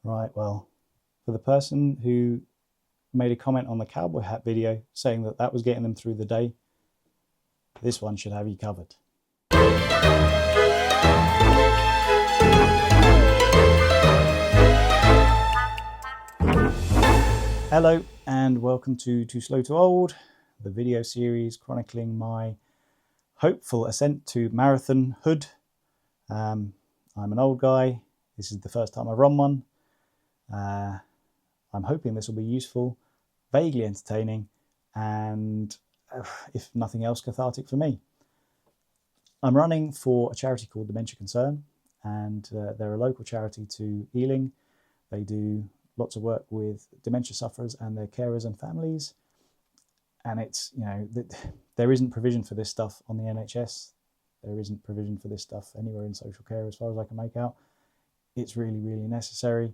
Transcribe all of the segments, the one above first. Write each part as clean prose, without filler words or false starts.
Right, well, for the person who made a comment on the cowboy hat video saying that that was getting them through the day, this one should have you covered. Hello and welcome to Too Slow to Old, the video series chronicling my hopeful ascent to marathonhood. I'm an old guy. This is the first time I've run one. I'm hoping this will be useful, vaguely entertaining, and if nothing else, cathartic for me. I'm running for a charity called Dementia Concern, and they're a local charity to Ealing. They do lots of work with dementia sufferers and their carers and families. And it's, there isn't provision for this stuff on the NHS. There isn't provision for this stuff anywhere in social care as far as I can make out. It's really, really necessary.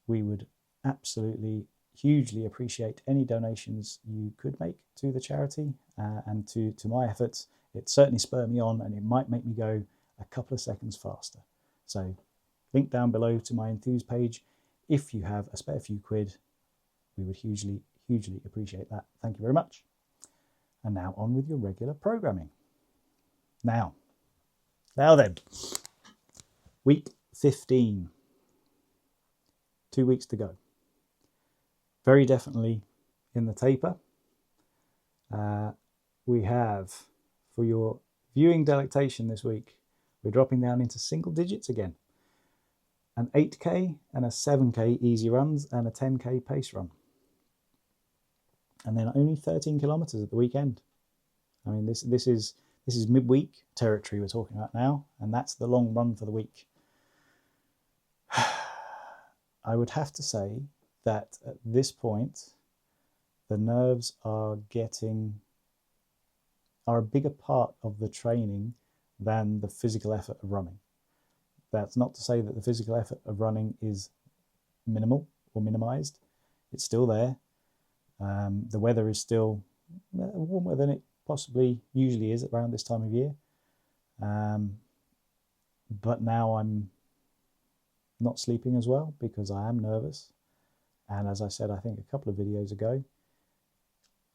We would absolutely hugely appreciate any donations you could make to the charity and to my efforts. It certainly spurred me on, and it might make me go a couple of seconds faster. So link down below to my Enthuse page. If you have a spare few quid, we would hugely, hugely appreciate that. Thank you very much. And now on with your regular programming. Now then, week 15. 2 weeks to go. Very definitely in the taper. We have, for your viewing delectation this week, we're dropping down into single digits again. An 8k and a 7k easy runs and a 10k pace run. And then only 13 kilometers at the weekend. I mean, this is midweek territory we're talking about now, and that's the long run for the week. I would have to say that at this point, the nerves are a bigger part of the training than the physical effort of running. That's not to say that the physical effort of running is minimal or minimized. It's still there. The weather is still warmer than it possibly usually is around this time of year. But now I'm not sleeping as well because I am nervous. And as I said, I think a couple of videos ago,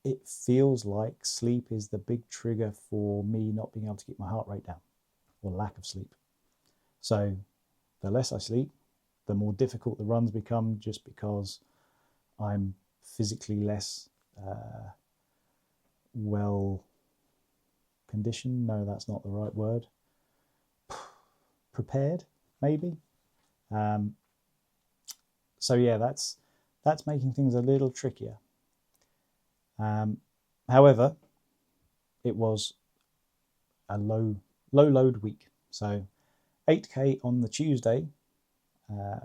it feels like sleep is the big trigger for me not being able to keep my heart rate down, or lack of sleep. So the less I sleep, the more difficult the runs become, just because I'm physically less well conditioned. No, that's not the right word. Prepared, maybe. So yeah, that's making things a little trickier. However, it was a low load week. So 8k on the Tuesday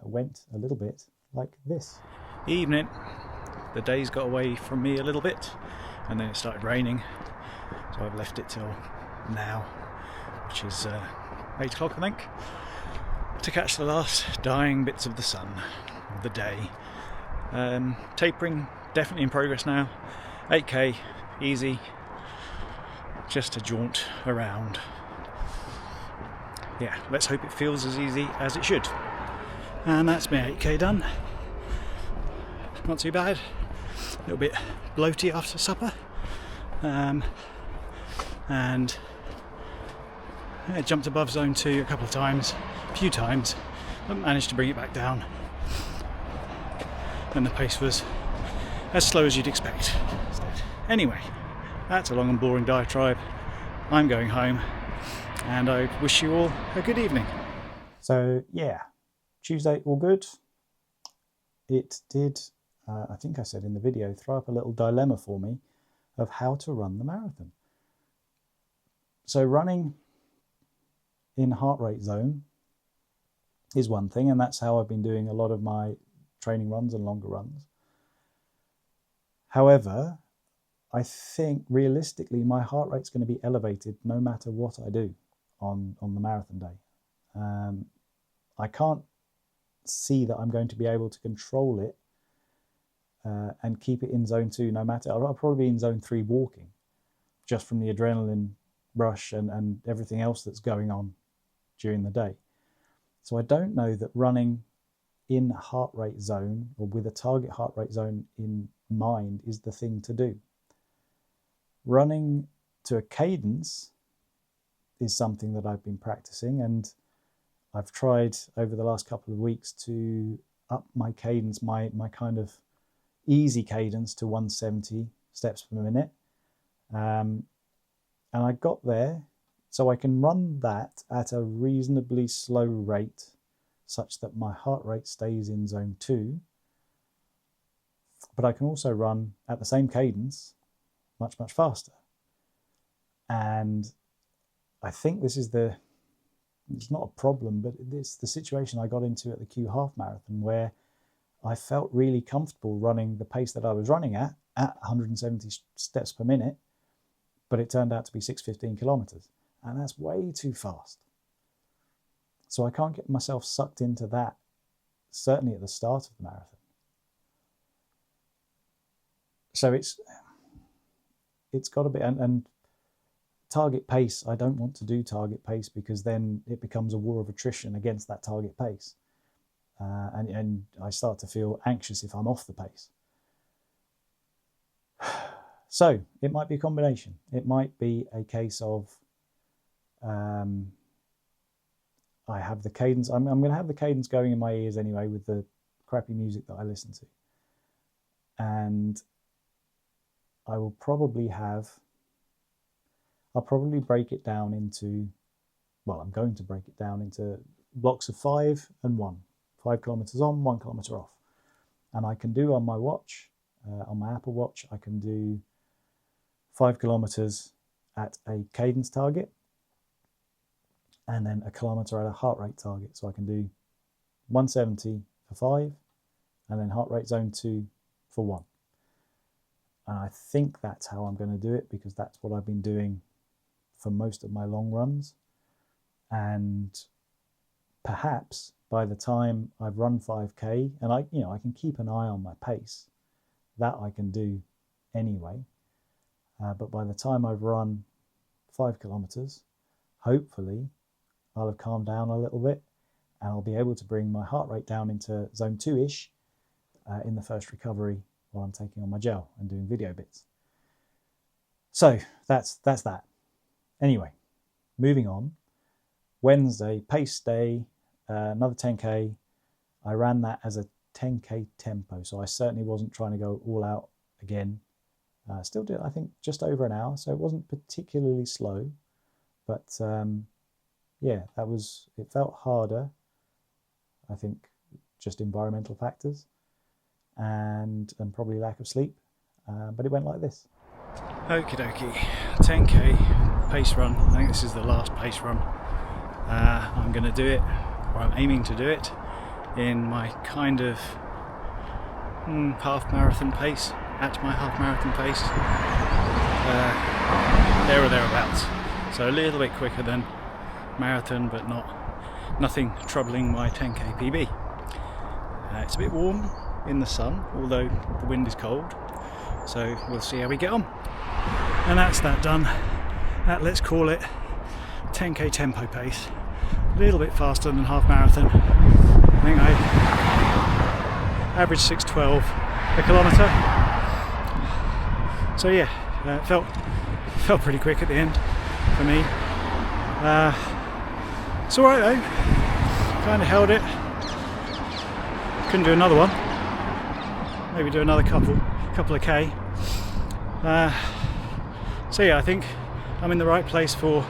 went a little bit like this. Evening, the days got away from me a little bit, and then it started raining. So I've left it till now, which is 8 o'clock, I think, to catch the last dying bits of the sun of the day. Tapering definitely in progress now. 8k easy, just a jaunt around. Yeah, let's hope it feels as easy as it should. And that's my 8k done. Not too bad. A little bit bloaty after supper. And I jumped above zone 2 a couple of times, a few times, but managed to bring it back down. And the pace was as slow as you'd expect. Anyway, that's a long and boring diatribe. I'm going home, and I wish you all a good evening. So yeah, Tuesday all good. It did, I think I said in the video, throw up a little dilemma for me of how to run the marathon. So running in heart rate zone is one thing, and that's how I've been doing a lot of my training runs and longer runs. However, I think realistically my heart rate's going to be elevated no matter what I do on the marathon day. I can't see that I'm going to be able to control it and keep it in zone 2 no matter. I'll probably be in zone 3 walking, just from the adrenaline rush and everything else that's going on during the day. So I don't know that running in heart rate zone, or with a target heart rate zone in mind, is the thing to do. Running to a cadence is something that I've been practicing, and I've tried over the last couple of weeks to up my cadence, my kind of easy cadence, to 170 steps per minute. And I got there, so I can run that at a reasonably slow rate such that my heart rate stays in zone 2. But I can also run at the same cadence much, much faster. And I think this is it's not a problem, but it's the situation I got into at the Kew Half Marathon, where I felt really comfortable running the pace that I was running at 170 steps per minute, but it turned out to be 6:15 kilometers. And that's way too fast. So I can't get myself sucked into that, certainly at the start of the marathon. So it's got to be, and target pace, I don't want to do target pace, because then it becomes a war of attrition against that target pace. And I start to feel anxious if I'm off the pace. So it might be a combination. It might be a case of I have the cadence. I'm going to have the cadence going in my ears anyway with the crappy music that I listen to. And I will probably I'll probably break it down into, well, I'm going to break it down into blocks of 5 and 1. 5 kilometers on, 1 kilometer off. And I can do on my watch, on my Apple Watch, I can do 5 kilometers at a cadence target, and then a kilometer at a heart rate target. So I can do 170 for 5, and then heart rate zone 2 for 1. And I think that's how I'm going to do it, because that's what I've been doing for most of my long runs. And perhaps by the time I've run 5k, and I can keep an eye on my pace, that I can do anyway. But by the time I've run 5 kilometers, hopefully I'll have calmed down a little bit, and I'll be able to bring my heart rate down into zone 2-ish in the first recovery while I'm taking on my gel and doing video bits. So that's that. Anyway, moving on. Wednesday, pace day, another 10k. I ran that as a 10k tempo, so I certainly wasn't trying to go all out again. Still did, I think, just over an hour, so it wasn't particularly slow, but yeah, it felt harder, I think, just environmental factors and probably lack of sleep, but it went like this. Okie dokie, 10k pace run. I think this is the last pace run. I'm going to do it, or I'm aiming to do it, in my kind of half marathon pace, at my half marathon pace, there or thereabouts. So a little bit quicker than marathon, but nothing troubling my 10k PB. It's a bit warm in the sun, although the wind is cold, so we'll see how we get on. And that's that done at, let's call it, 10k tempo pace, a little bit faster than half marathon. I think I averaged 6:12 a kilometre. So yeah, it felt pretty quick at the end for me. It's alright though, kind of held it. Couldn't do another one, maybe do another couple of k. So yeah, I think I'm in the right place for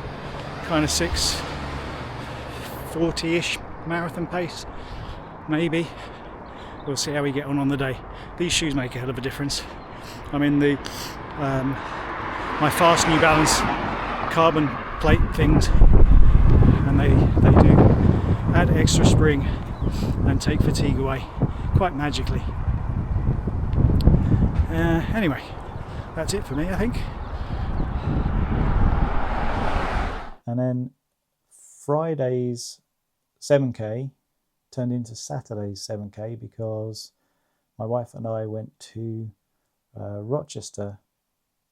kind of 6:40-ish marathon pace, maybe. We'll see how we get on the day. These shoes make a hell of a difference. I'm in the my fast New Balance carbon plate things, and they do add extra spring and take fatigue away quite magically. Anyway, that's it for me, I think. And then Friday's 7k turned into Saturday's 7k because my wife and I went to Rochester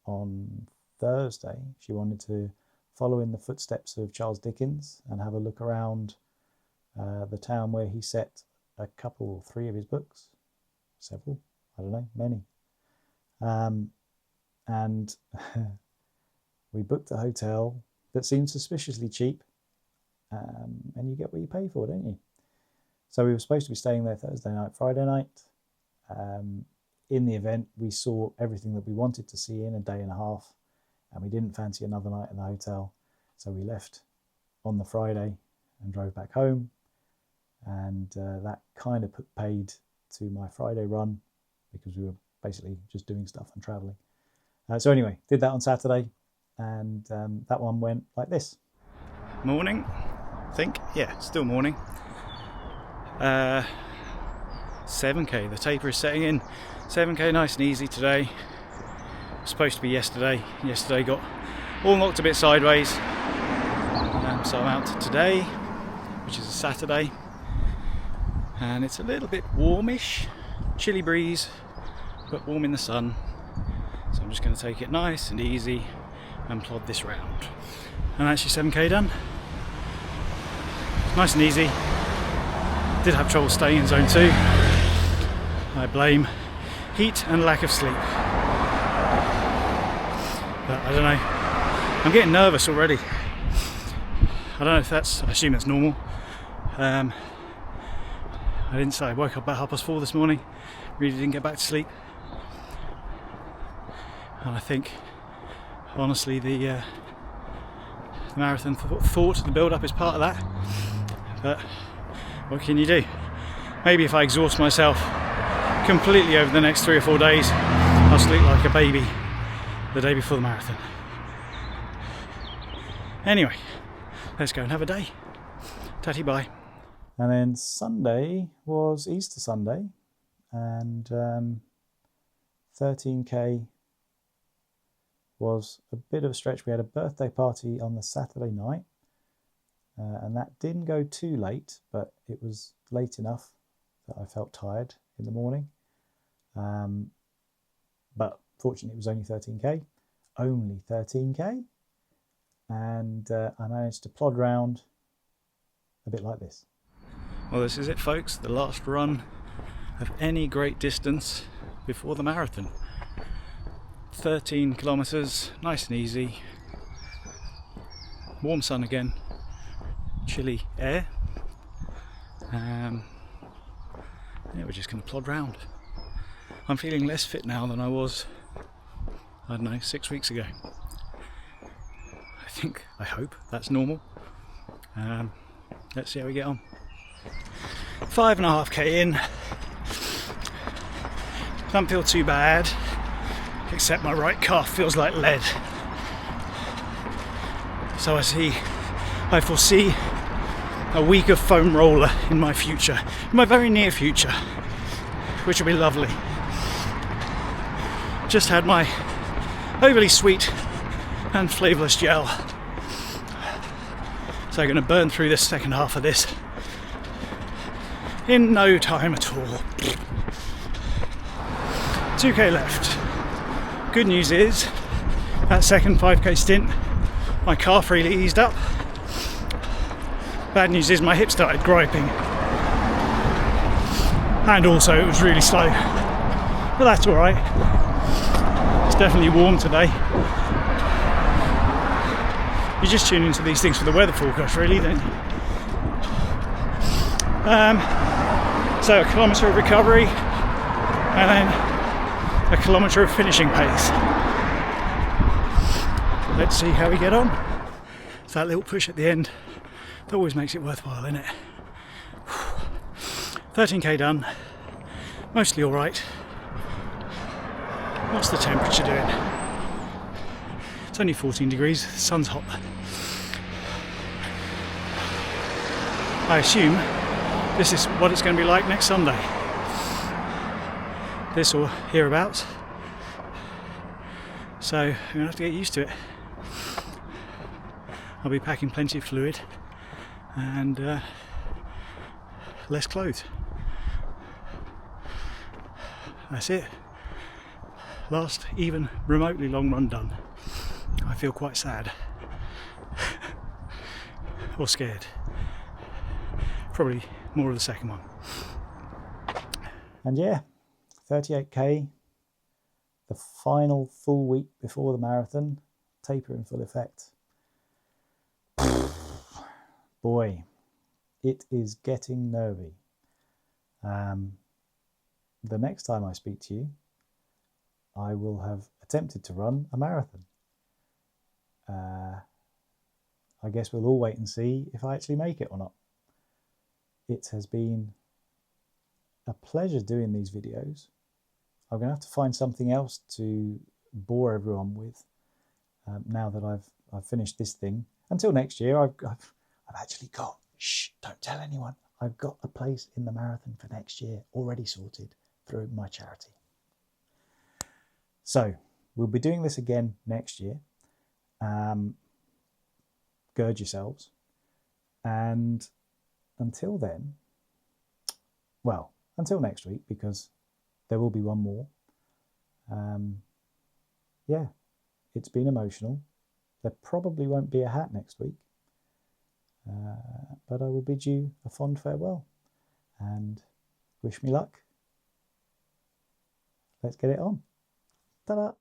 on Thursday. She wanted to follow in the footsteps of Charles Dickens and have a look around the town where he set a couple, 3 of his books, several, I don't know, many. And we booked a hotel that seemed suspiciously cheap, and you get what you pay for, don't you? So we were supposed to be staying there Thursday night, Friday night. In the event, we saw everything that we wanted to see in a day and a half, and we didn't fancy another night in the hotel. So we left on the Friday and drove back home, and that kind of paid to my Friday run, because we were basically just doing stuff and traveling. So anyway, did that on Saturday, and that one went like this. Morning, I think. Yeah, still morning. 7k, the taper is setting in. 7k nice and easy today. Supposed to be yesterday. Yesterday got all knocked a bit sideways. So I'm out today, which is a Saturday, and it's a little bit warmish, chilly breeze, but warm in the sun. So I'm just going to take it nice and easy and plod this round. And actually 7k done. Nice and easy. Did have trouble staying in zone 2. I blame heat and lack of sleep. But I don't know. I'm getting nervous already. I don't know if that's, I assume it's normal. I didn't say, I woke up about 4:30 this morning. Really didn't get back to sleep. And I think, honestly, the marathon thought, the build-up is part of that. But what can you do? Maybe if I exhaust myself completely over the next 3 or 4 days, I'll sleep like a baby the day before the marathon. Anyway, let's go and have a day. Tatty bye. And then Sunday was Easter Sunday, and 13k was a bit of a stretch. We had a birthday party on the Saturday night, and that didn't go too late, but it was late enough that I felt tired in the morning. But fortunately it was only 13k, and I managed to plod round a bit like this. Well, this is it, folks, the last run of any great distance before the marathon. 13 kilometers, nice and easy. Warm sun again, chilly air. Yeah, we're just going to plod round. I'm feeling less fit now than I was, I don't know, 6 weeks ago. I hope that's normal. Let's see how we get on. 5.5k in. Don't feel too bad, except my right calf feels like lead. So I foresee a week of foam roller in my future, in my very near future, which will be lovely. Just had my overly sweet and flavourless gel, so I'm going to burn through this second half of this in no time at all. 2k left. Good news is, that second 5k stint, my calf really eased up. Bad news is my hip started griping, and also it was really slow, but that's alright. It's definitely warm today. You just tune into these things for the weather forecast, really, don't you? So a kilometre of recovery, and then a kilometre of finishing pace. Let's see how we get on. It's that little push at the end that always makes it worthwhile, isn't it? 13k done, mostly alright. What's the temperature doing? It's only 14 degrees, the sun's hot. I assume this is what it's going to be like next Sunday. This or hereabouts. So I'm going to have to get used to it. I'll be packing plenty of fluid and less clothes. That's it. Last even remotely long run done. I feel quite sad. Or scared. Probably more of the second one. And yeah, 38k, the final full week before the marathon, taper in full effect. Boy, it is getting nervy. The next time I speak to you, I will have attempted to run a marathon. I guess we'll all wait and see if I actually make it or not. It has been a pleasure doing these videos. I'm going to have to find something else to bore everyone with now that I've finished this thing. Until next year, I've actually got, shh, don't tell anyone, I've got a place in the marathon for next year already sorted through my charity. So we'll be doing this again next year. Gird yourselves. And until then, well, until next week, because there will be one more. Yeah, it's been emotional. There probably won't be a hat next week. But I will bid you a fond farewell and wish me luck. Let's get it on. Ta-da!